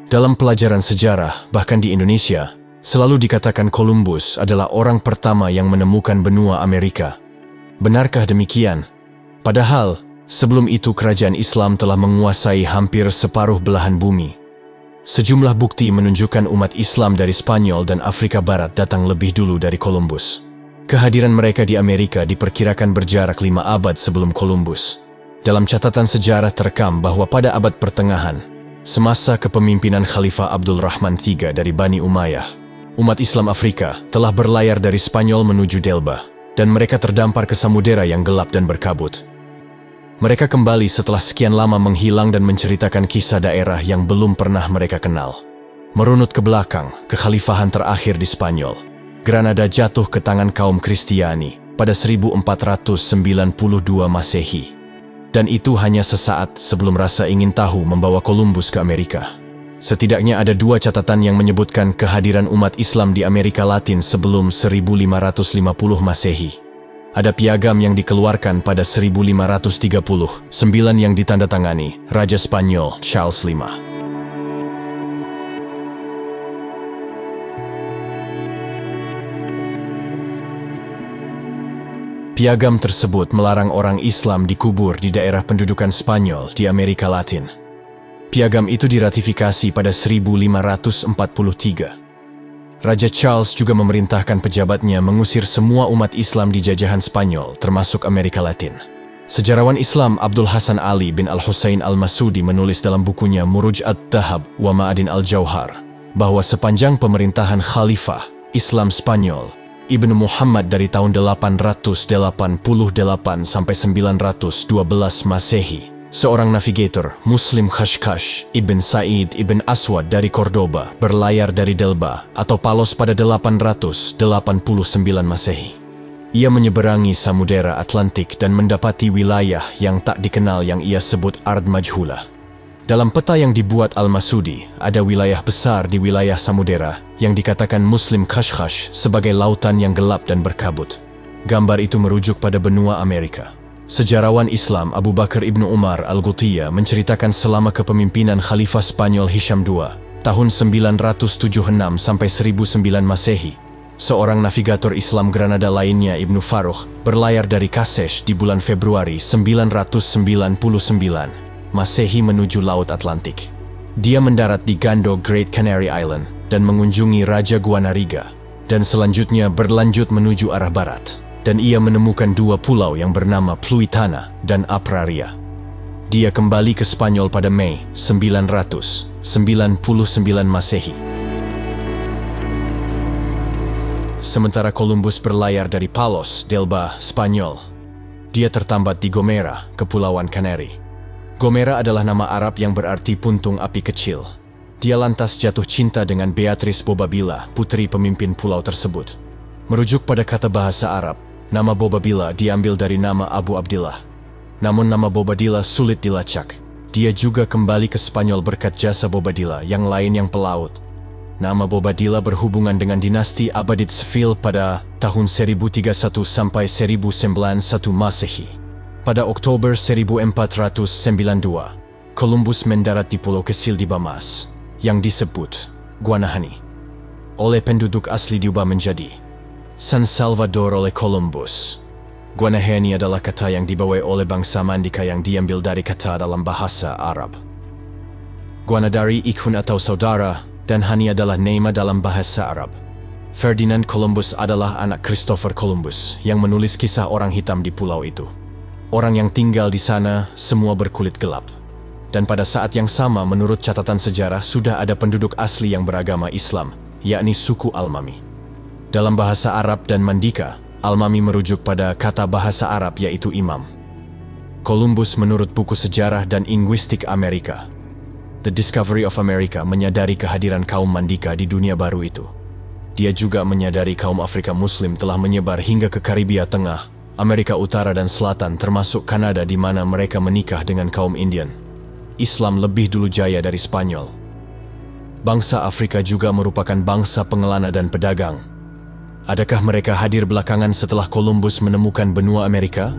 Dalam pelajaran sejarah, bahkan di Indonesia, selalu dikatakan Columbus adalah orang pertama yang menemukan benua Amerika. Benarkah demikian? Padahal, sebelum itu kerajaan Islam telah menguasai hampir separuh belahan bumi. Sejumlah bukti menunjukkan umat Islam dari Spanyol dan Afrika Barat datang lebih dulu dari Columbus. Kehadiran mereka di Amerika diperkirakan berjarak 5 abad sebelum Columbus. Dalam catatan sejarah terekam bahwa pada abad pertengahan, semasa kepemimpinan Khalifah Abdul Rahman III dari Bani Umayyah, umat Islam Afrika telah berlayar dari Spanyol menuju Delba, dan mereka terdampar ke samudera yang gelap dan berkabut. Mereka kembali setelah sekian lama menghilang dan menceritakan kisah daerah yang belum pernah mereka kenal. Merunut ke belakang, kekhalifahan terakhir di Spanyol, Granada jatuh ke tangan kaum Kristiani pada 1492 Masehi. Dan itu hanya sesaat sebelum rasa ingin tahu membawa Columbus ke Amerika. Setidaknya ada 2 catatan yang menyebutkan kehadiran umat Islam di Amerika Latin sebelum 1550 Masehi. Ada piagam yang dikeluarkan pada 1530, 9 yang ditandatangani Raja Spanyol Charles V. Piagam tersebut melarang orang Islam dikubur di daerah pendudukan Spanyol di Amerika Latin. Piagam itu diratifikasi pada 1543. Raja Charles juga memerintahkan pejabatnya mengusir semua umat Islam di jajahan Spanyol, termasuk Amerika Latin. Sejarawan Islam Abdul Hasan Ali bin Al-Husain Al-Masudi menulis dalam bukunya Muruj Ad-Dhahab wa Ma'adin Al-Jauhar bahwa sepanjang pemerintahan Khalifah Islam Spanyol Ibnu Muhammad dari tahun 888 sampai 912 Masehi, seorang navigator Muslim Khashkash Ibn Said Ibn Aswad dari Cordoba berlayar dari Delba atau Palos pada 889 Masehi. Ia menyeberangi samudera Atlantik dan mendapati wilayah yang tak dikenal yang ia sebut Ard Majhula. Dalam peta yang dibuat Al-Masudi, ada wilayah besar di wilayah samudera yang dikatakan Muslim Khashkash sebagai lautan yang gelap dan berkabut. Gambar itu merujuk pada benua Amerika. Sejarawan Islam Abu Bakar Ibnu Umar Al-Ghutiyah menceritakan selama kepemimpinan Khalifah Spanyol Hisham II, tahun 976 sampai 1009 Masehi, seorang navigator Islam Granada lainnya Ibnu Farukh berlayar dari Kaseh di bulan Februari 999 Masehi menuju Laut Atlantik. Dia mendarat di Gando Great Canary Island dan mengunjungi Raja Guanariga, dan selanjutnya berlanjut menuju arah barat. Dan ia menemukan 2 pulau yang bernama Pluitana dan Apraria. Dia kembali ke Spanyol pada Mei 999 Masehi. Sementara Columbus berlayar dari Palos, Delba, Spanyol, dia tertambat di Gomera, Kepulauan Kanari. Gomera adalah nama Arab yang berarti puntung api kecil. Dia lantas jatuh cinta dengan Beatrice Bobabila, putri pemimpin pulau tersebut. Merujuk pada kata bahasa Arab, nama Bobabila diambil dari nama Abu Abdillah. Namun nama Bobadilla sulit dilacak. Dia juga kembali ke Spanyol berkat jasa Bobadilla yang lain yang pelaut. Nama Bobadilla berhubungan dengan dinasti Abadid Seville pada tahun 1031 sampai 1091 Masehi. Pada Oktober 1492, Columbus mendarat di pulau kecil di Bamas, yang disebut Guanahani. Oleh penduduk asli diubah menjadi San Salvador oleh Columbus. Guanahani adalah kata yang dibawa oleh bangsa Mandika yang diambil dari kata dalam bahasa Arab. Guanadari ikhun atau saudara, dan Hani adalah nama dalam bahasa Arab. Ferdinand Columbus adalah anak Christopher Columbus yang menulis kisah orang hitam di pulau itu. Orang yang tinggal di sana semua berkulit gelap. Dan pada saat yang sama menurut catatan sejarah sudah ada penduduk asli yang beragama Islam, yakni suku Almami. Dalam bahasa Arab dan Mandika, Almami merujuk pada kata bahasa Arab yaitu imam. Columbus menurut buku sejarah dan linguistik Amerika, The Discovery of America, menyadari kehadiran kaum Mandika di dunia baru itu. Dia juga menyadari kaum Afrika Muslim telah menyebar hingga ke Karibia Tengah, Amerika Utara dan Selatan termasuk Kanada di mana mereka menikah dengan kaum Indian. Islam lebih dulu jaya dari Spanyol. Bangsa Afrika juga merupakan bangsa pengelana dan pedagang. Adakah mereka hadir belakangan setelah Columbus menemukan benua Amerika?